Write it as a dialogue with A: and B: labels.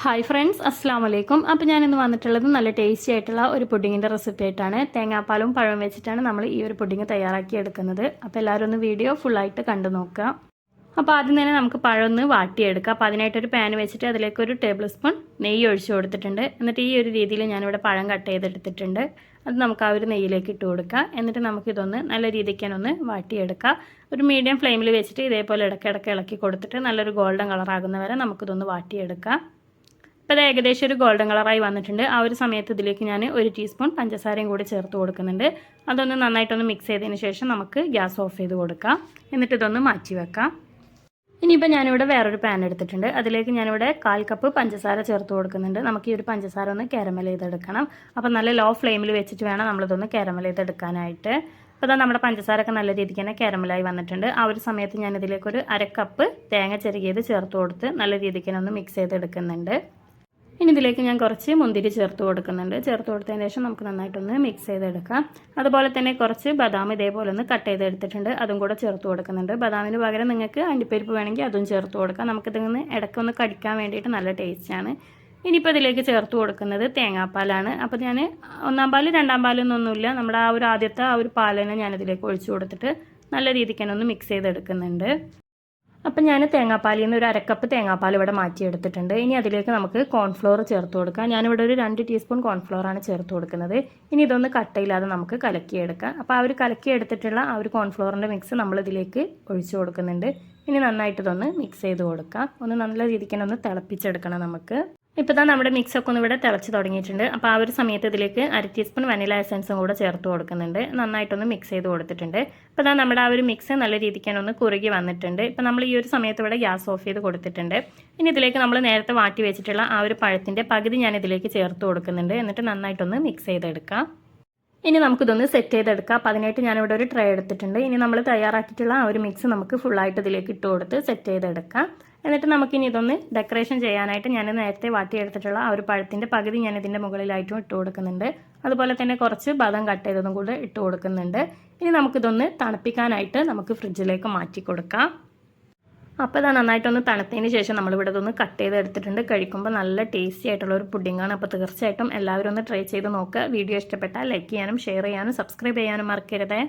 A: Hi friends, അസ്സാം വലൈക്കും. അപ്പോൾ ഞാനിന്ന് വന്നിട്ടുള്ളത് നല്ല ടേസ്റ്റി ആയിട്ടുള്ള ഒരു പുഡിങ്ങിൻ്റെ റെസിപ്പി ആയിട്ടാണ്. തേങ്ങാപ്പാലും പഴവും വെച്ചിട്ടാണ് നമ്മൾ ഈ ഒരു പുഡിങ് തയ്യാറാക്കി എടുക്കുന്നത്. അപ്പോൾ എല്ലാവരും ഒന്ന് വീഡിയോ ഫുള്ളായിട്ട് കണ്ടു നോക്കുക. അപ്പോൾ ആദ്യം തന്നെ നമുക്ക് പഴം ഒന്ന് വാട്ടിയെടുക്കാം. അപ്പോൾ അതിനായിട്ടൊരു പാൻ വെച്ചിട്ട് അതിലേക്ക് ഒരു ടേബിൾ സ്പൂൺ നെയ്യ് ഒഴിച്ചു കൊടുത്തിട്ടുണ്ട്. എന്നിട്ട് ഈ ഒരു രീതിയിൽ ഞാനിവിടെ പഴം കട്ട് ചെയ്തെടുത്തിട്ടുണ്ട്. അത് നമുക്ക് ആ ഒരു നെയ്യിലേക്ക് ഇട്ട് കൊടുക്കുക. എന്നിട്ട് നമുക്കിതൊന്ന് നല്ല രീതിക്കാനൊന്ന് വാട്ടിയെടുക്കാം. ഒരു മീഡിയം ഫ്ലെയിമിൽ വെച്ചിട്ട് ഇതേപോലെ ഇടയ്ക്കിടയ്ക്ക് ഇളക്കി കൊടുത്തിട്ട് നല്ലൊരു ഗോൾഡൻ കളറാകുന്ന വരെ നമുക്കിതൊന്ന് വാട്ടിയെടുക്കാം. ഇപ്പോൾ അത് ഏകദേശം ഒരു ഗോൾഡൻ കളറായി വന്നിട്ടുണ്ട്. ആ ഒരു സമയത്ത് ഇതിലേക്ക് ഞാൻ 1 ടീസ്പൂൺ പഞ്ചസാരയും കൂടി ചേർത്ത് കൊടുക്കുന്നുണ്ട്. അതൊന്ന് നന്നായിട്ടൊന്ന് മിക്സ് ചെയ്തതിന് ശേഷം നമുക്ക് ഗ്യാസ് ഓഫ് ചെയ്ത് കൊടുക്കാം. എന്നിട്ട് ഇതൊന്ന് മാറ്റി വെക്കാം. ഇനിയിപ്പോൾ ഞാനിവിടെ വേറൊരു പാൻ എടുത്തിട്ടുണ്ട്. അതിലേക്ക് ഞാനിവിടെ 1/4 കപ്പ് പഞ്ചസാര ചേർത്ത് കൊടുക്കുന്നുണ്ട്. നമുക്ക് ഈ ഒരു പഞ്ചസാര ഒന്ന് കാരമൽ ചെയ്തെടുക്കണം. അപ്പോൾ നല്ല ലോ ഫ്ലെയിമിൽ വെച്ചിട്ട് വേണം നമ്മളിതൊന്ന് കാരമൽ ചെയ്തെടുക്കാനായിട്ട്. അപ്പോൾ ഇതാ നമ്മുടെ പഞ്ചസാരൊക്കെ നല്ല രീതിക്ക് തന്നെ കാരമലായി വന്നിട്ടുണ്ട്. ആ ഒരു സമയത്ത് ഞാനിതിലേക്ക് ഒരു 1/2 കപ്പ് തേങ്ങ ചിരകിയത് ചേർത്ത് കൊടുത്ത് നല്ല രീതിക്ക് തന്നെ ഒന്ന് മിക്സ് ചെയ്തെടുക്കുന്നുണ്ട്. ഇനി ഇതിലേക്ക് ഞാൻ കുറച്ച് മുന്തിരി ചേർത്ത് കൊടുക്കുന്നുണ്ട്. ചേർത്ത് കൊടുത്തതിന് ശേഷം നമുക്ക് നന്നായിട്ടൊന്ന് മിക്സ് ചെയ്തെടുക്കാം. അതുപോലെ തന്നെ കുറച്ച് ബദാം ഇതേപോലെ ഒന്ന് കട്ട് ചെയ്തെടുത്തിട്ടുണ്ട്. അതും കൂടെ ചേർത്ത് കൊടുക്കുന്നുണ്ട്. ബദാമിന് പകരം നിങ്ങൾക്ക് അണ്ടിപ്പരിപ്പ് വേണമെങ്കിൽ അതും ചേർത്ത് കൊടുക്കാം. നമുക്കിതിന്ന് ഇടയ്ക്കൊന്ന് കടിക്കാൻ വേണ്ടിയിട്ട് നല്ല ടേസ്റ്റാണ്. ഇനിയിപ്പോൾ ഇതിലേക്ക് ചേർത്ത് കൊടുക്കുന്നത് തേങ്ങാപ്പാലാണ്. അപ്പോൾ ഞാൻ 1-ാം പാൽ 2-ാം പാലൊന്നൊന്നുമില്ല, നമ്മുടെ ആ ഒരു ആദ്യത്തെ ആ ഒരു പാലിനെ ഞാനിതിലേക്ക് ഒഴിച്ചു കൊടുത്തിട്ട് നല്ല രീതിക്ക് തന്നെ ഒന്ന് മിക്സ് ചെയ്തെടുക്കുന്നുണ്ട്. അപ്പം ഞാൻ തേങ്ങാപ്പാലിൽ നിന്ന് ഒരു 1/2 കപ്പ് തേങ്ങാപ്പാൽ ഇവിടെ മാറ്റിയെടുത്തിട്ടുണ്ട്. ഇനി അതിലേക്ക് നമുക്ക് കോൺഫ്ലോർ ചേർത്ത് കൊടുക്കാം. ഞാനിവിടെ ഒരു 2 ടീസ്പൂൺ കോൺഫ്ലോറാണ് ചേർത്ത് കൊടുക്കുന്നത്. ഇനി ഇതൊന്ന് കട്ടയില്ലാതെ നമുക്ക് കലക്കിയെടുക്കാം. അപ്പോൾ ആ ഒരു കലക്കിയെടുത്തിട്ടുള്ള ആ ഒരു കോൺഫ്ലോറിൻ്റെ മിക്സ് നമ്മളിതിലേക്ക് ഒഴിച്ചു കൊടുക്കുന്നുണ്ട്. ഇനി നന്നായിട്ട് ഇതൊന്ന് മിക്സ് ചെയ്ത് കൊടുക്കാം. ഒന്ന് നല്ല രീതിക്ക് തന്നെ ഒന്ന് തിളപ്പിച്ചെടുക്കണം നമുക്ക്. ഇപ്പോൾ തന്നെ നമ്മുടെ മിക്സൊക്കെ ഒന്ന് ഇവിടെ തിളച്ച് തുടങ്ങിയിട്ടുണ്ട്. അപ്പോൾ ആ ഒരു സമയത്ത് ഇതിലേക്ക് 1/2 ടീസ്പൂൺ വനില എസൻസും കൂടെ ചേർത്ത് കൊടുക്കുന്നുണ്ട്. നന്നായിട്ടൊന്ന് മിക്സ് ചെയ്ത് കൊടുത്തിട്ടുണ്ട്. ഇപ്പോൾ തന്നെ നമ്മുടെ ആ ഒരു മിക്സ് നല്ല രീതിക്ക് ഒന്ന് കുറുകി വന്നിട്ടുണ്ട്. ഇപ്പോൾ നമ്മൾ ഈ ഒരു സമയത്ത് ഇവിടെ ഗ്യാസ് ഓഫ് ചെയ്ത് കൊടുത്തിട്ടുണ്ട്. ഇനി ഇതിലേക്ക് നമ്മൾ നേരത്തെ വാട്ടി വെച്ചിട്ടുള്ള ആ ഒരു പഴത്തിൻ്റെ പകുതി ഞാൻ ഇതിലേക്ക് ചേർത്ത് കൊടുക്കുന്നുണ്ട്. എന്നിട്ട് നന്നായിട്ടൊന്ന് മിക്സ് ചെയ്തെടുക്കാം. ഇനി നമുക്കിതൊന്ന് സെറ്റ് ചെയ്തെടുക്കാം. അപ്പോൾ അതിനായിട്ട് ഞാനിവിടെ ഒരു ട്രേ എടുത്തിട്ടുണ്ട്. ഇനി നമ്മൾ തയ്യാറാക്കിയിട്ടുള്ള ആ ഒരു മിക്സ് നമുക്ക് ഫുള്ളായിട്ട് ഇതിലേക്ക് ഇട്ട് കൊടുത്ത് സെറ്റ് ചെയ്തെടുക്കാം. എന്നിട്ട് നമുക്കിനി ഇതൊന്ന് ഡെക്കറേഷൻ ചെയ്യാനായിട്ട് ഞാൻ നേരത്തെ വാട്ടിയെടുത്തിട്ടുള്ള ആ ഒരു പഴത്തിൻ്റെ പകുതി ഞാൻ ഇതിൻ്റെ മുകളിലായിട്ടും ഇട്ട് കൊടുക്കുന്നുണ്ട്. അതുപോലെ തന്നെ കുറച്ച് ബദാം കട്ട് ചെയ്തതും കൂടെ ഇട്ട് കൊടുക്കുന്നുണ്ട്. ഇനി നമുക്കിതൊന്ന് തണുപ്പിക്കാനായിട്ട് നമുക്ക് ഫ്രിഡ്ജിലേക്ക് മാറ്റി കൊടുക്കാം. അപ്പോൾ ഇതാ നന്നായിട്ടൊന്ന് തണുത്തതിന് ശേഷം നമ്മളിവിടെ ഇതൊന്ന് കട്ട് ചെയ്തെടുത്തിട്ടുണ്ട്. കഴിക്കുമ്പോൾ നല്ല ടേസ്റ്റി ആയിട്ടുള്ള ഒരു പുഡിങ്ങാണ്. അപ്പോൾ തീർച്ചയായിട്ടും എല്ലാവരും ഒന്ന് ട്രൈ ചെയ്ത് നോക്കുക. വീഡിയോ ഇഷ്ടപ്പെട്ടാൽ ലൈക്ക് ചെയ്യാനും ഷെയർ ചെയ്യാനും സബ്സ്ക്രൈബ് ചെയ്യാനും മറക്കരുത്.